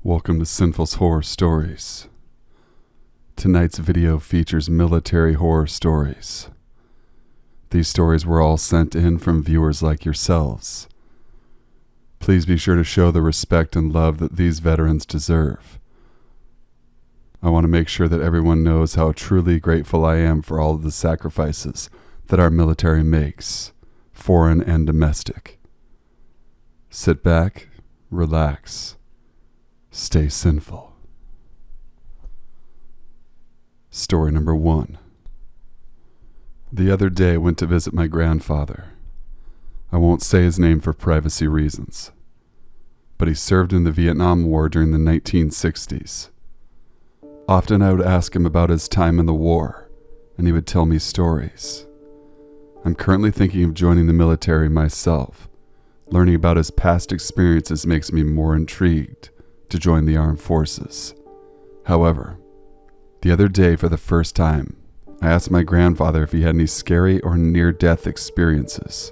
Welcome to Sinful's Horror Stories. Tonight's video features military horror stories. These stories were all sent in from viewers like yourselves. Please be sure to show the respect and love that these veterans deserve. I want to make sure that everyone knows how truly grateful I am for all of the sacrifices that our military makes, foreign and domestic. Sit back, relax, stay sinful. Story number 1. The other day I went to visit my grandfather. I won't say his name for privacy reasons, but he served in the Vietnam War during the 1960s. Often I would ask him about his time in the war, and he would tell me stories. I'm currently thinking of joining the military myself. Learning about his past experiences makes me more intrigued to join the armed forces. However, the other day for the first time, I asked my grandfather if he had any scary or near-death experiences.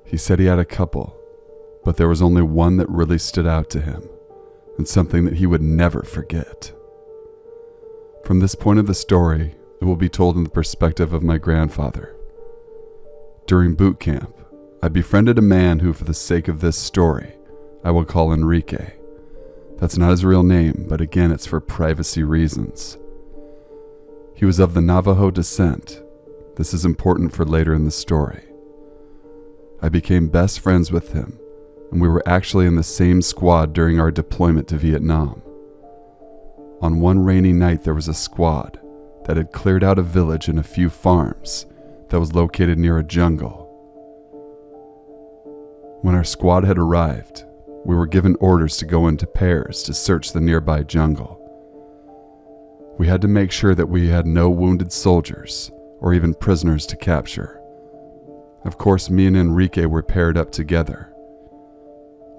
He said he had a couple, but there was only one that really stood out to him, and something that he would never forget. From this point of the story, it will be told in the perspective of my grandfather. During boot camp, I befriended a man who, for the sake of this story, I will call Enrique. That's not his real name, but again, it's for privacy reasons. He was of the Navajo descent. This is important for later in the story. I became best friends with him, and we were actually in the same squad during our deployment to Vietnam. On one rainy night, there was a squad that had cleared out a village and a few farms that was located near a jungle. When our squad had arrived, we were given orders to go into pairs to search the nearby jungle. We had to make sure that we had no wounded soldiers or even prisoners to capture. Of course, me and Enrique were paired up together.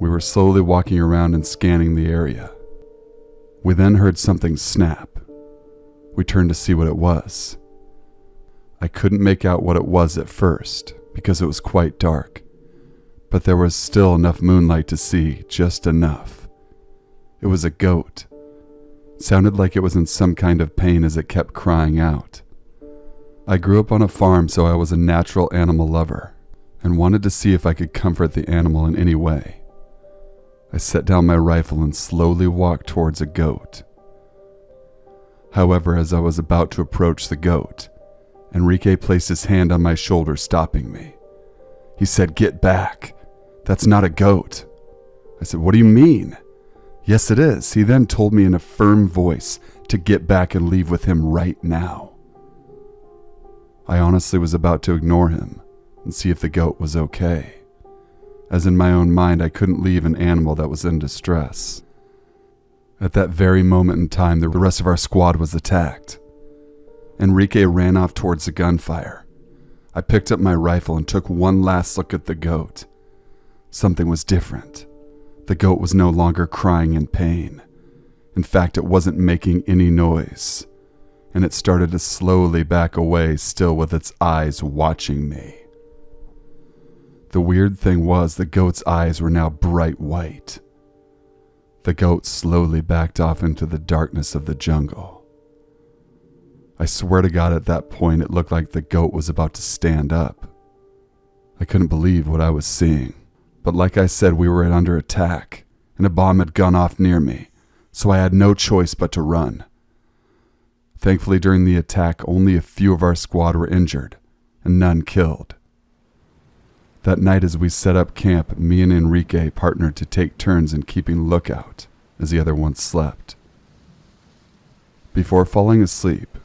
We were slowly walking around and scanning the area. We then heard something snap. We turned to see what it was. I couldn't make out what it was at first because it was quite dark, but there was still enough moonlight to see just enough. It was a goat. It sounded like it was in some kind of pain as it kept crying out. I grew up on a farm, so I was a natural animal lover and wanted to see if I could comfort the animal in any way. I set down my rifle and slowly walked towards a goat. However, as I was about to approach the goat, Enrique placed his hand on my shoulder, stopping me. He said, "Get back. That's not a goat." I said, "What do you mean?" "Yes, it is." He then told me in a firm voice to get back and leave with him right now. I honestly was about to ignore him and see if the goat was okay, as in my own mind I couldn't leave an animal that was in distress. At that very moment in time, the rest of our squad was attacked. Enrique ran off towards the gunfire. I picked up my rifle and took one last look at the goat. Something was different. The goat was no longer crying in pain. In fact, it wasn't making any noise, and it started to slowly back away, still with its eyes watching me. The weird thing was the goat's eyes were now bright white. The goat slowly backed off into the darkness of the jungle. I swear to God, at that point, it looked like the goat was about to stand up. I couldn't believe what I was seeing. But like I said, we were under attack, and a bomb had gone off near me, so I had no choice but to run. Thankfully, during the attack, only a few of our squad were injured, and none killed. That night, as we set up camp, me and Enrique partnered to take turns in keeping lookout as the other one slept. Before falling asleep,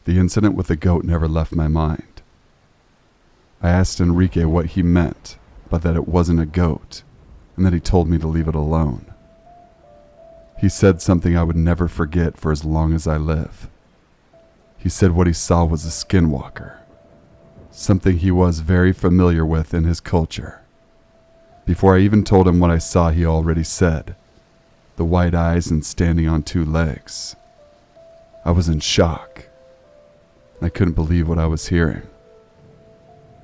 the incident with the goat never left my mind. I asked Enrique what he meant, but that it wasn't a goat, and that he told me to leave it alone. He said something I would never forget for as long as I live. He said what he saw was a skinwalker, something he was very familiar with in his culture. Before I even told him what I saw, he already said, "The white eyes and standing on two legs." I was in shock. I couldn't believe what I was hearing.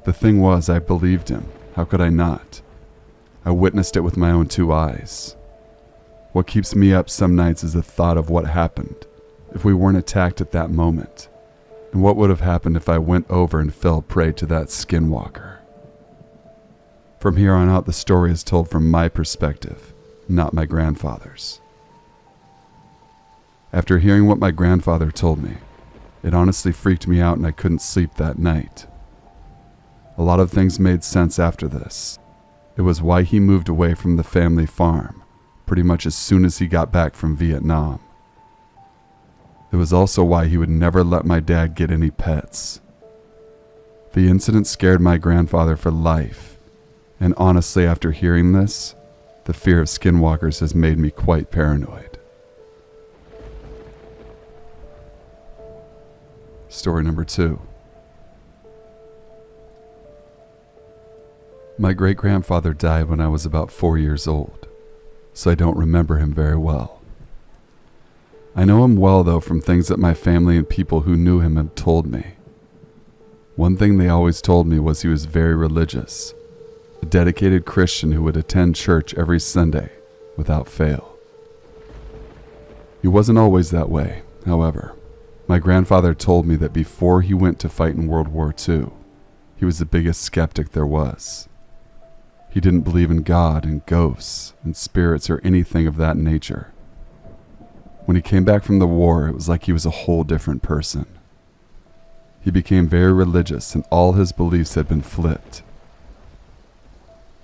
The thing was, I believed him. How could I not? I witnessed it with my own two eyes. What keeps me up some nights is the thought of what happened if we weren't attacked at that moment, and what would have happened if I went over and fell prey to that skinwalker. From here on out, the story is told from my perspective, not my grandfather's. After hearing what my grandfather told me, it honestly freaked me out and I couldn't sleep that night. A lot of things made sense after this. It was why he moved away from the family farm pretty much as soon as he got back from Vietnam. It was also why he would never let my dad get any pets. The incident scared my grandfather for life, and honestly, after hearing this, the fear of skinwalkers has made me quite paranoid. Story number 2. My great-grandfather died when I was about 4 years old, so I don't remember him very well. I know him well, though, from things that my family and people who knew him have told me. One thing they always told me was he was very religious, a dedicated Christian who would attend church every Sunday without fail. He wasn't always that way, however. My grandfather told me that before he went to fight in World War II, he was the biggest skeptic there was. He didn't believe in God and ghosts and spirits or anything of that nature. When he came back from the war, it was like he was a whole different person. He became very religious and all his beliefs had been flipped.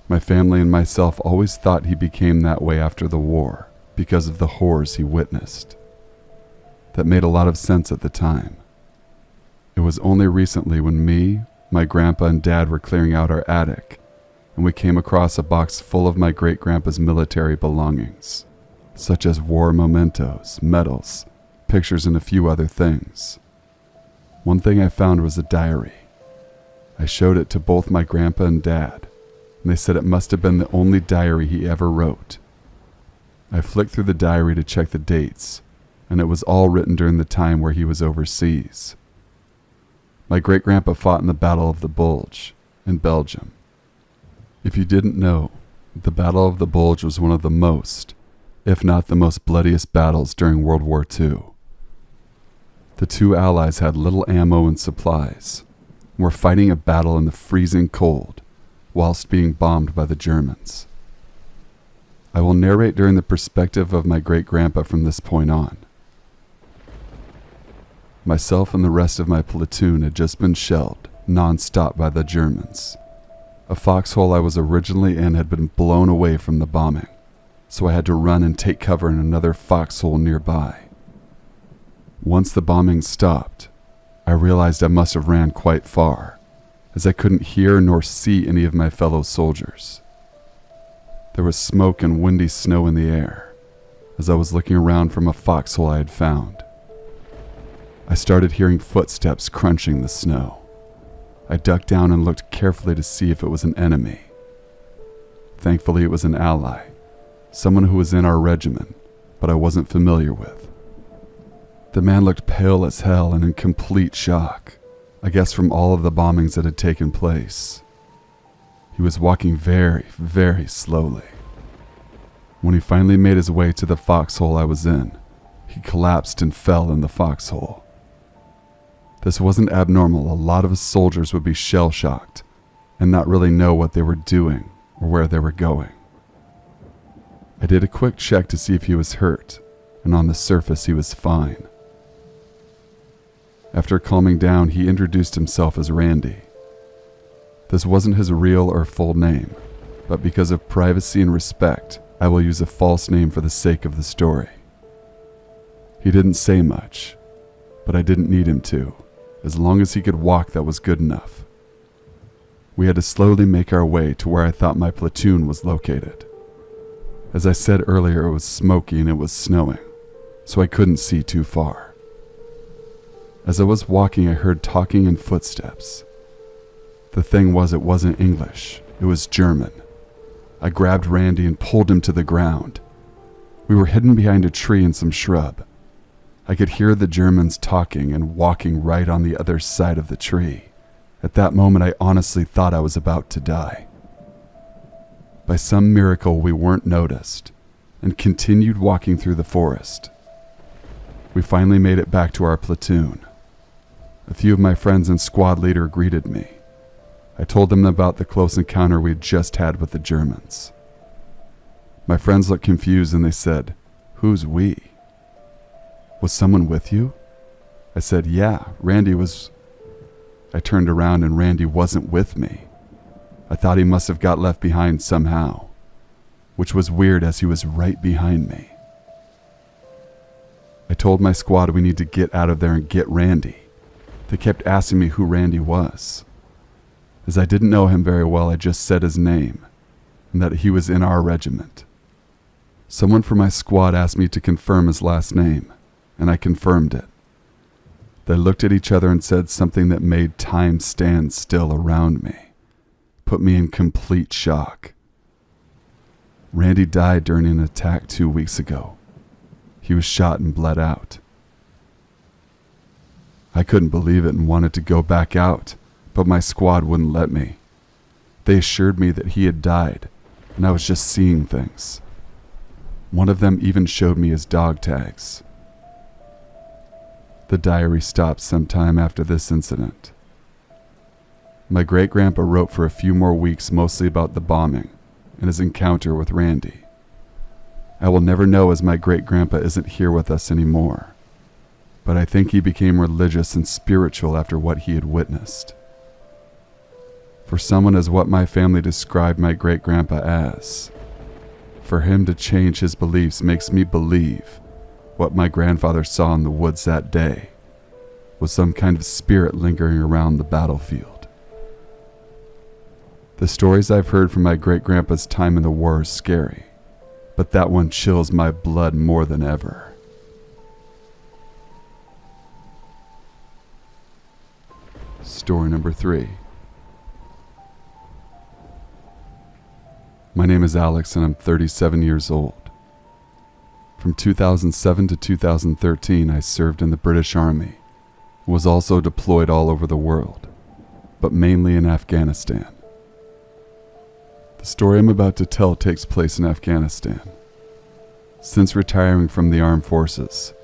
My family and myself always thought he became that way after the war because of the horrors he witnessed. That made a lot of sense at the time. It was only recently when me, my grandpa, and dad were clearing out our attic, and we came across a box full of my great-grandpa's military belongings, such as war mementos, medals, pictures, and a few other things. One thing I found was a diary. I showed it to both my grandpa and dad, and they said it must have been the only diary he ever wrote. I flicked through the diary to check the dates, and it was all written during the time where he was overseas. My great-grandpa fought in the Battle of the Bulge in Belgium. If you didn't know, the Battle of the Bulge was one of the most, if not the most bloodiest battles during World War II. The two allies had little ammo and supplies, and were fighting a battle in the freezing cold, whilst being bombed by the Germans. I will narrate during the perspective of my great-grandpa from this point on. Myself and the rest of my platoon had just been shelled non-stop by the Germans. A foxhole I was originally in had been blown away from the bombing, so I had to run and take cover in another foxhole nearby. Once the bombing stopped, I realized I must have ran quite far, as I couldn't hear nor see any of my fellow soldiers. There was smoke and windy snow in the air, as I was looking around from a foxhole I had found. I started hearing footsteps crunching the snow. I ducked down and looked carefully to see if it was an enemy. Thankfully, it was an ally, someone who was in our regiment, but I wasn't familiar with. The man looked pale as hell and in complete shock, I guess from all of the bombings that had taken place. He was walking very, very slowly. When he finally made his way to the foxhole I was in, he collapsed and fell in the foxhole. This wasn't abnormal. A lot of soldiers would be shell-shocked and not really know what they were doing or where they were going. I did a quick check to see if he was hurt, and on the surface he was fine. After calming down, he introduced himself as Randy. This wasn't his real or full name, but because of privacy and respect, I will use a false name for the sake of the story. He didn't say much, but I didn't need him to. As long as he could walk, that was good enough. We had to slowly make our way to where I thought my platoon was located. As I said earlier, it was smoky and it was snowing, so I couldn't see too far. As I was walking, I heard talking and footsteps. The thing was, it wasn't English, it was German. I grabbed Randy and pulled him to the ground. We were hidden behind a tree and some shrub. I could hear the Germans talking and walking right on the other side of the tree. At that moment, I honestly thought I was about to die. By some miracle, we weren't noticed, and continued walking through the forest. We finally made it back to our platoon. A few of my friends and squad leader greeted me. I told them about the close encounter we had just had with the Germans. My friends looked confused and they said, "Who's we?" "Was someone with you?" I said, "Yeah, Randy was..." I turned around and Randy wasn't with me. I thought he must have got left behind somehow, which was weird as he was right behind me. I told my squad we need to get out of there and get Randy. They kept asking me who Randy was. As I didn't know him very well, I just said his name and that he was in our regiment. Someone from my squad asked me to confirm his last name, and I confirmed it. They looked at each other and said something that made time stand still around me, put me in complete shock. Randy died during an attack 2 weeks ago. He was shot and bled out. I couldn't believe it and wanted to go back out, but my squad wouldn't let me. They assured me that he had died, and I was just seeing things. One of them even showed me his dog tags. The diary stopped sometime after this incident. My great-grandpa wrote for a few more weeks mostly about the bombing and his encounter with Randy. I will never know as my great-grandpa isn't here with us anymore, but I think he became religious and spiritual after what he had witnessed. For someone as what my family described my great-grandpa as, for him to change his beliefs makes me believe what my grandfather saw in the woods that day was some kind of spirit lingering around the battlefield. The stories I've heard from my great-grandpa's time in the war are scary, but that one chills my blood more than ever. Story number 3. My name is Alex and I'm 37 years old. From 2007 to 2013, I served in the British Army and was also deployed all over the world, but mainly in Afghanistan. The story I'm about to tell takes place in Afghanistan. Since retiring from the armed forces,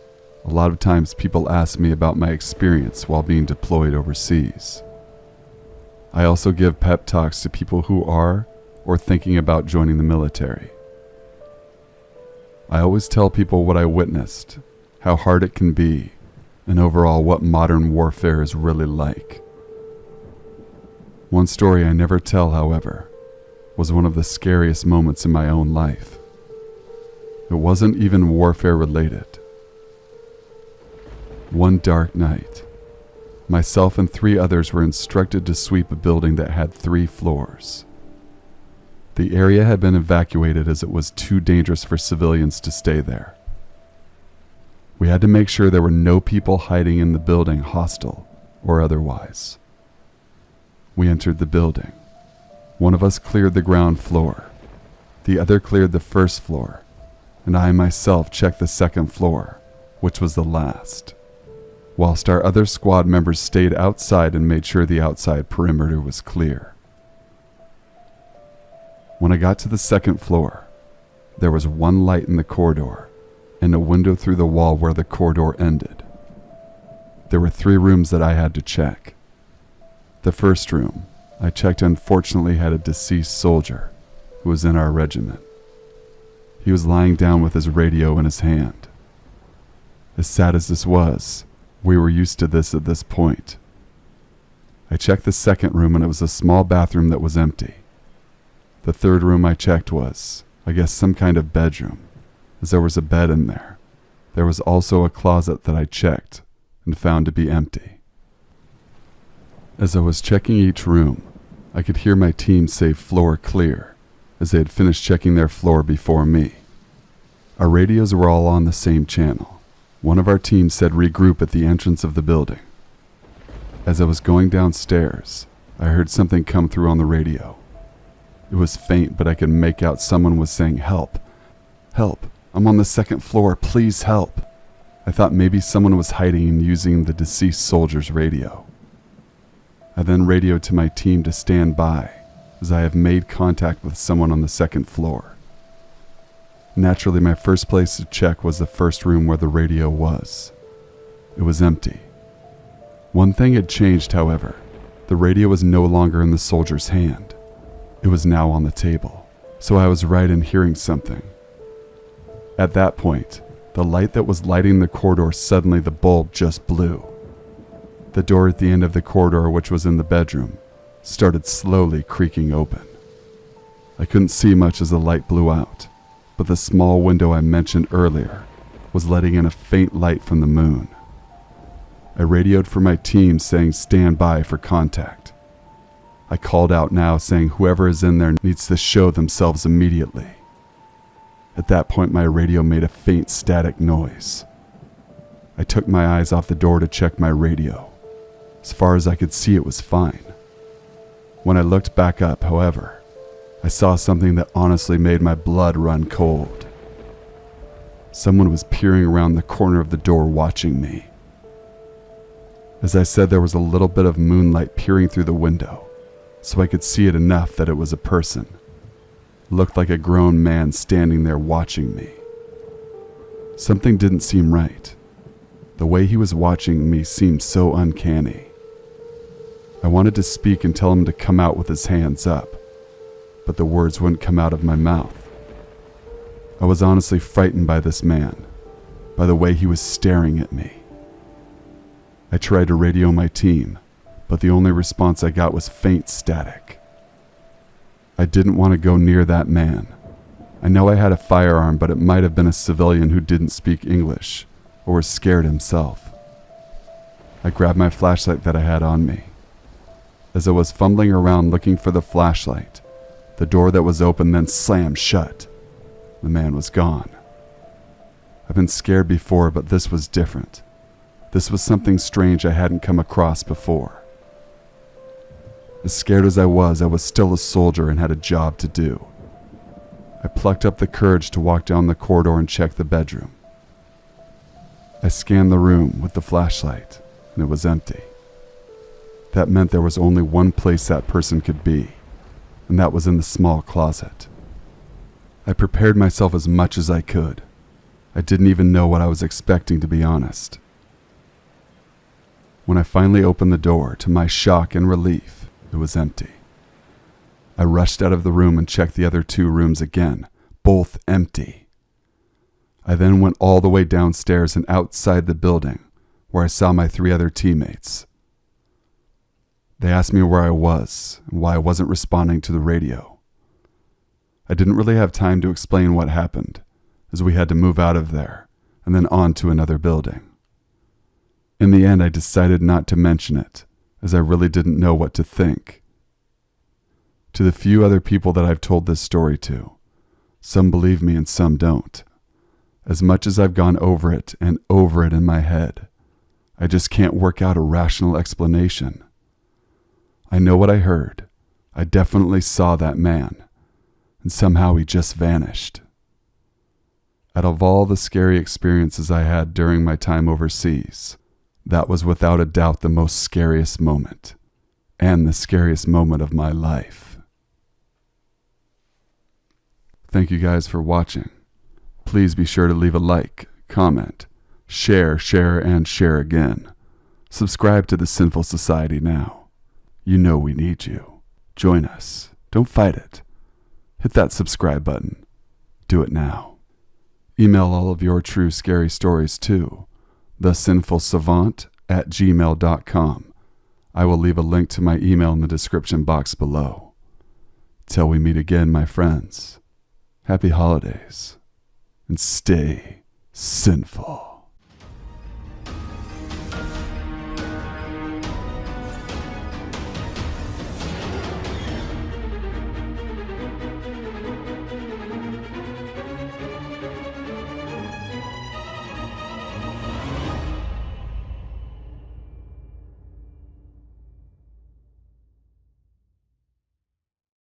a lot of times people ask me about my experience while being deployed overseas. I also give pep talks to people who are or thinking about joining the military. I always tell people what I witnessed, how hard it can be, and overall what modern warfare is really like. One story I never tell, however, was one of the scariest moments in my own life. It wasn't even warfare related. One dark night, myself and 3 others were instructed to sweep a building that had 3 floors. The area had been evacuated as it was too dangerous for civilians to stay there. We had to make sure there were no people hiding in the building, hostile or otherwise. We entered the building. One of us cleared the ground floor. The other cleared the first floor, and I myself checked the second floor, which was the last, whilst our other squad members stayed outside and made sure the outside perimeter was clear. When I got to the second floor, there was one light in the corridor and a window through the wall where the corridor ended. There were 3 rooms that I had to check. The first room I checked unfortunately had a deceased soldier who was in our regiment. He was lying down with his radio in his hand. As sad as this was, we were used to this at this point. I checked the second room and it was a small bathroom that was empty. The third room I checked was, I guess, some kind of bedroom, as there was a bed in there. There was also a closet that I checked and found to be empty. As I was checking each room, I could hear my team say "floor clear," as they had finished checking their floor before me. Our radios were all on the same channel. One of our team said regroup at the entrance of the building. As I was going downstairs, I heard something come through on the radio. It was faint, but I could make out someone was saying, "Help! Help! I'm on the second floor, please help!" I thought maybe someone was hiding and using the deceased soldier's radio. I then radioed to my team to stand by, as I have made contact with someone on the second floor. Naturally, my first place to check was the first room where the radio was. It was empty. One thing had changed, however. The radio was no longer in the soldier's hand. It was now on the table, so I was right in hearing something. At that point, the light that was lighting the corridor, suddenly the bulb just blew. The door at the end of the corridor, which was in the bedroom, started slowly creaking open. I couldn't see much as the light blew out, but the small window I mentioned earlier was letting in a faint light from the moon. I radioed for my team saying stand by for contact. I called out now saying whoever is in there needs to show themselves immediately. At that point my radio made a faint static noise. I took my eyes off the door to check my radio. As far as I could see, it was fine. When I looked back up, however, I saw something that honestly made my blood run cold. Someone was peering around the corner of the door watching me. As I said, there was a little bit of moonlight peering through the window, so I could see it enough that it was a person. It looked like a grown man standing there watching me. Something didn't seem right. The way he was watching me seemed so uncanny. I wanted to speak and tell him to come out with his hands up, but the words wouldn't come out of my mouth. I was honestly frightened by this man, by the way he was staring at me. I tried to radio my team, but the only response I got was faint static. I didn't want to go near that man. I know I had a firearm, but it might have been a civilian who didn't speak English or was scared himself. I grabbed my flashlight that I had on me. As I was fumbling around looking for the flashlight, the door that was open then slammed shut. The man was gone. I've been scared before, but this was different. This was something strange I hadn't come across before. As scared as I was still a soldier and had a job to do. I plucked up the courage to walk down the corridor and check the bedroom. I scanned the room with the flashlight, and it was empty. That meant there was only one place that person could be, and that was in the small closet. I prepared myself as much as I could. I didn't even know what I was expecting, to be honest. When I finally opened the door, to my shock and relief, it was empty. I rushed out of the room and checked the other two rooms again, both empty. I then went all the way downstairs and outside the building, where I saw my 3 other teammates. They asked me where I was and why I wasn't responding to the radio. I didn't really have time to explain what happened, as we had to move out of there and then on to another building. In the end, I decided not to mention it, as I really didn't know what to think. To the few other people that I've told this story to, some believe me and some don't. As much as I've gone over it and over it in my head, I just can't work out a rational explanation. I know what I heard. I definitely saw that man, and somehow he just vanished. Out of all the scary experiences I had during my time overseas, that was without a doubt the most scariest moment, and the scariest moment of my life. Thank you guys for watching. Please be sure to leave a like, comment, share, and share again. Subscribe to the Sinful Society now. You know we need you. Join us. Don't fight it. Hit that subscribe button. Do it now. Email all of your true scary stories to thesinfulsavant@gmail.com. I will leave a link to my email in the description box below. Till we meet again, my friends. Happy holidays. And stay sinful.